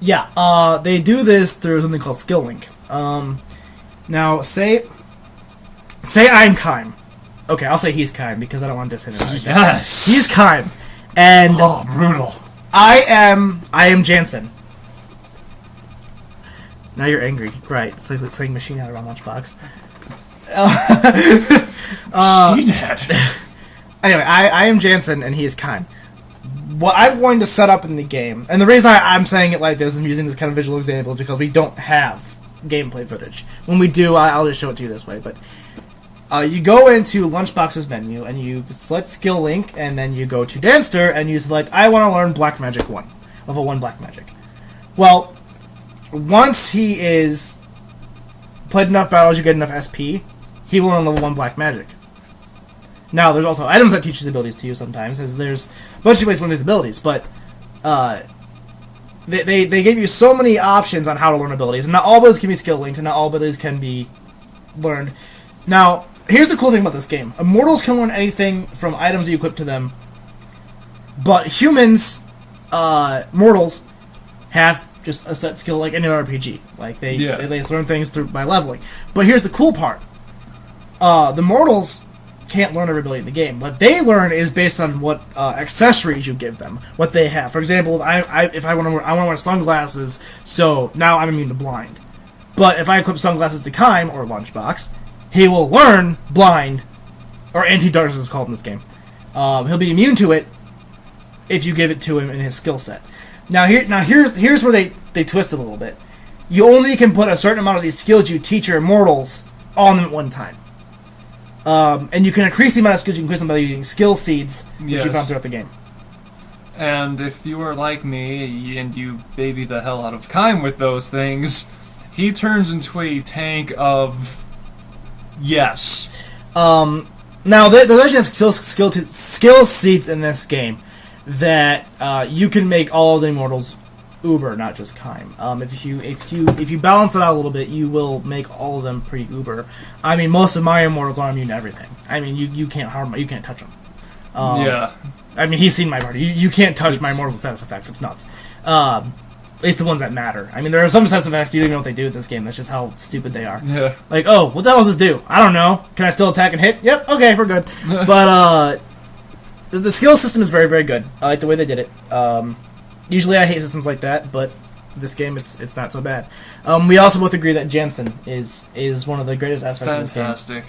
Yeah, they do this through something called skill link. Now, say I'm Kime. Okay, I'll say he's Kime because I don't want to diss him. Yes! He's Kime. And oh, brutal. I am Jansen. Now you're angry. Right. It's like Machine Head around Lunchbox. Machine Head. Anyway, I am Jansen and he is Kime. What I'm going to set up in the game, and the reason I'm saying it like this and using this kind of visual example is because we don't have gameplay footage. When we do, I'll just show it to you this way. But you go into Lunchbox's menu and you select Skill Link, and then you go to Danster and you select I want to learn Black Magic 1, level 1 Black Magic. Well, once he is played enough battles, you get enough SP, he will learn level 1 Black Magic. Now, there's also items that teach his abilities to you sometimes, as there's a bunch of ways to learn his abilities, but they give you so many options on how to learn abilities, and not all abilities can be skill linked, and not all abilities can be learned. Now, here's the cool thing about this game. Immortals can learn anything from items you equip to them, but humans, mortals, have just a set skill like any RPG. Like, they just learn things by leveling. But here's the cool part. The mortals can't learn every ability in the game. What they learn is based on what accessories you give them, what they have. For example, if I want to wear sunglasses, so now I'm immune to blind. But if I equip sunglasses to Kime or Lunchbox, he will learn blind, or anti-darkness is called in this game. He'll be immune to it if you give it to him in his skill set. Here's where they twist it a little bit. You only can put a certain amount of these skills you teach your immortals on them at one time. And you can increase the amount of skills you can increase them by using skill seeds that you found throughout the game. And if you are like me, and you baby the hell out of Kime with those things, he turns into a tank of... yes. Now, there's actually skill seeds in this game that you can make all of the immortals uber, not just Kime. If you balance it out a little bit, you will make all of them pretty uber. I mean, most of my immortals are immune to everything. I mean, you can't harm them, you can't touch them. Yeah. I mean, he's seen my party. You can't touch my immortals' status effects. It's nuts. At least the ones that matter. I mean, there are some status effects you don't even know what they do in this game. That's just how stupid they are. Yeah. Like, oh, what the hell does this do? I don't know. Can I still attack and hit? Yep. Okay, we're good. But the skill system is very, very good. I like the way they did it. Usually I hate systems like that, but this game it's not so bad. We also both agree that Jansen is one of the greatest aspects of this game. Fantastic.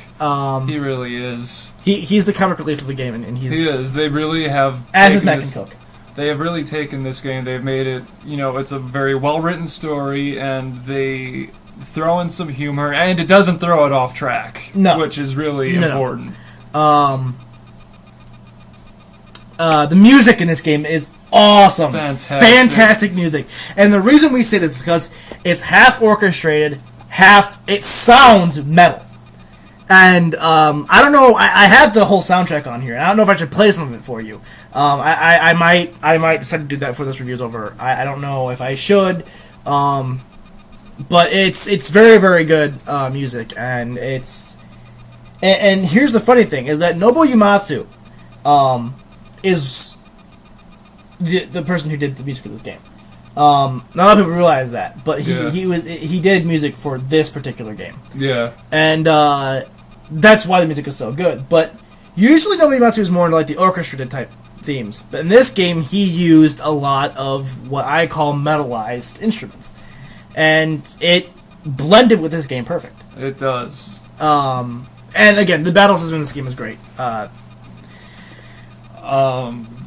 He really is. He's the comic relief of the game, and he is. They really have... as is Mac and Cook. They have really taken this game, they've made it, it's a very well-written story, and they throw in some humor, and it doesn't throw it off track. No. Which is really important. The music in this game is awesome. Fantastic music. And the reason we say this is because it's half orchestrated, half it sounds metal. And I don't know, I have the whole soundtrack on here. I don't know if I should play some of it for you. I might decide to do that before this review's over. I don't know if I should. But it's very, very good music, and and here's the funny thing, is that Nobuo Uematsu is the person who did the music for this game. Not a lot of people realize that, but he did music for this particular game. Yeah. And that's why the music is so good. But usually Nobuo Uematsu is more into like the orchestrated type themes. But in this game, he used a lot of what I call metalized instruments. And it blended with this game perfect. It does. And again, the battle system in this game is great. The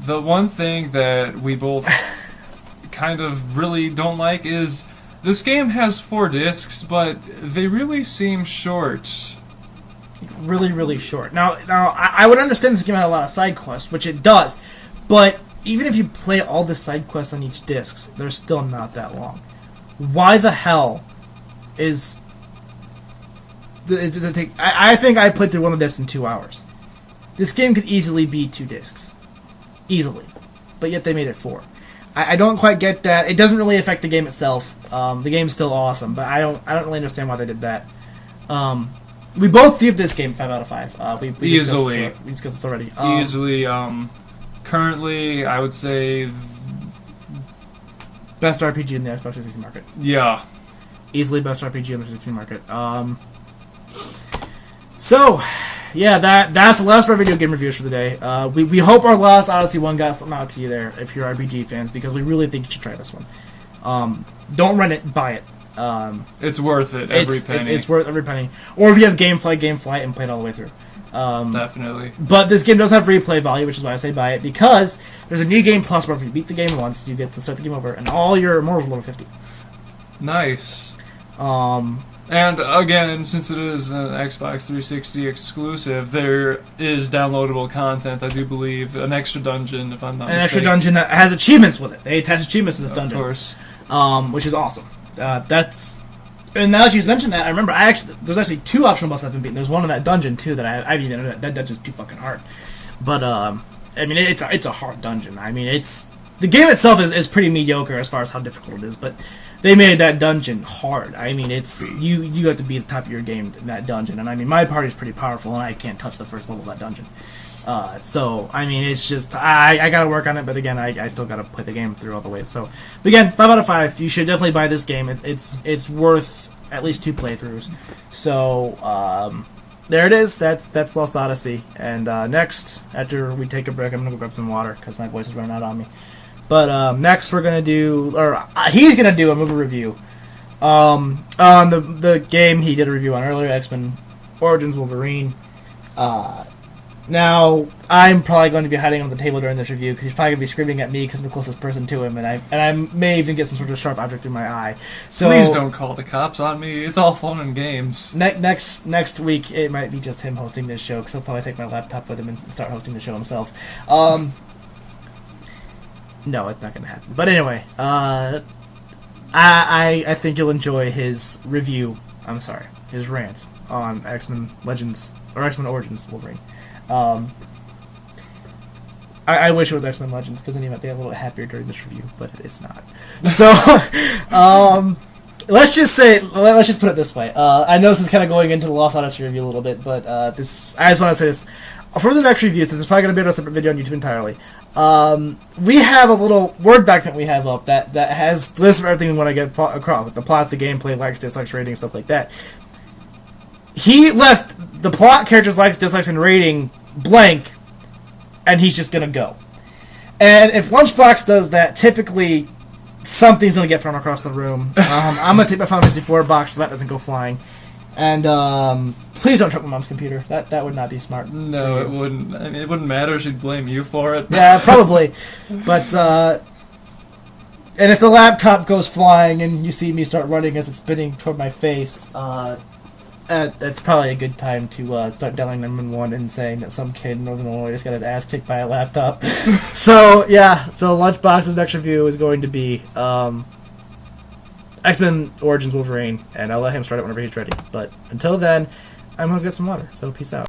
one thing that we both kind of really don't like is this game has 4 discs, but they really seem short. Really, really short. Now, I would understand this game had a lot of side quests, which it does, but even if you play all the side quests on each disc, they're still not that long. Why the hell does it take... I think I played through one of the discs in 2 hours. This game could easily be 2 discs. Easily. But yet they made it 4. I don't quite get that. It doesn't really affect the game itself. The game's still awesome, but I don't really understand why they did that. We both give this game 5 out of 5. We Easily. We discussed this already. Easily. Currently, I would say best RPG in the Xbox 360 market. Yeah. Easily best RPG in the 360 market. So, yeah, that's the last of our video game reviews for the day. We hope our last Odyssey one got something out to you there, if you're RPG fans, because we really think you should try this one. Don't rent it, buy it. It's worth it, every penny. It's worth every penny. Or if you have Gameflight, and play it all the way through. Definitely. But this game does have replay value, which is why I say buy it, because there's a new game plus where if you beat the game once, you get to start the game over, and all your Immortals level 50. Nice. And again, since it is an Xbox 360 exclusive, there is downloadable content, I do believe. An extra dungeon, if I'm not mistaken. An extra dungeon that has achievements with it. They attach achievements to this dungeon. Of course. Which is awesome. And now that you mentioned that, I remember there's actually 2 optional bosses I've been beating. There's one in that dungeon, too, that I haven't even... That dungeon's too fucking hard. But, I mean, it's a hard dungeon. I mean, the game itself is pretty mediocre as far as how difficult it is, but they made that dungeon hard. I mean, you have to be at the top of your game in that dungeon. And, I mean, my party's pretty powerful, and I can't touch the first level of that dungeon. So, I mean, it's just, I gotta work on it, but again, I still gotta play the game through all the way. So, but again, 5 out of 5. You should definitely buy this game. It's worth at least 2 playthroughs. So, there it is. That's Lost Odyssey. And next, after we take a break, I'm gonna go grab some water because my voice is running out on me. But next, we're gonna do, or he's gonna do a movie review on the game he did a review on earlier, X-Men Origins Wolverine. Now, I'm probably going to be hiding under the table during this review because he's probably going to be screaming at me because I'm the closest person to him, and I may even get some sort of sharp object through my eye. So please don't call the cops on me. It's all fun and games. Next week, it might be just him hosting this show because he'll probably take my laptop with him and start hosting the show himself. No, it's not going to happen. But anyway, I think you'll enjoy his review. I'm sorry, his rants on X-Men Legends or X-Men Origins Wolverine. I wish it was X-Men Legends because then you might be a little happier during this review, but it's not. So, let's just put it this way. I know this is kind of going into the Lost Odyssey review a little bit, but I just want to say this. For the next review, since it's probably going to be a separate video on YouTube entirely, we have a little Word document we have up that has the list of everything we want to get across, with the plots, the gameplay, likes, dislikes, rating, stuff like that. He left the plot, characters, likes, dislikes, and rating blank, and he's just gonna go. And if Lunchbox does that, typically something's gonna get thrown across the room. I'm gonna take my Final Fantasy IV box so that doesn't go flying. And please don't truck my mom's computer. That would not be smart. No, it wouldn't. I mean, it wouldn't matter. She'd blame you for it. Yeah, probably. But and if the laptop goes flying and you see me start running as it's spinning toward my face, that's probably a good time to start dialing 911 and saying that some kid in Northern Illinois just got his ass kicked by a laptop. So, yeah. So, Lunchbox's next review is going to be X-Men Origins Wolverine, and I'll let him start it whenever he's ready. But until then, I'm going to get some water, so peace out.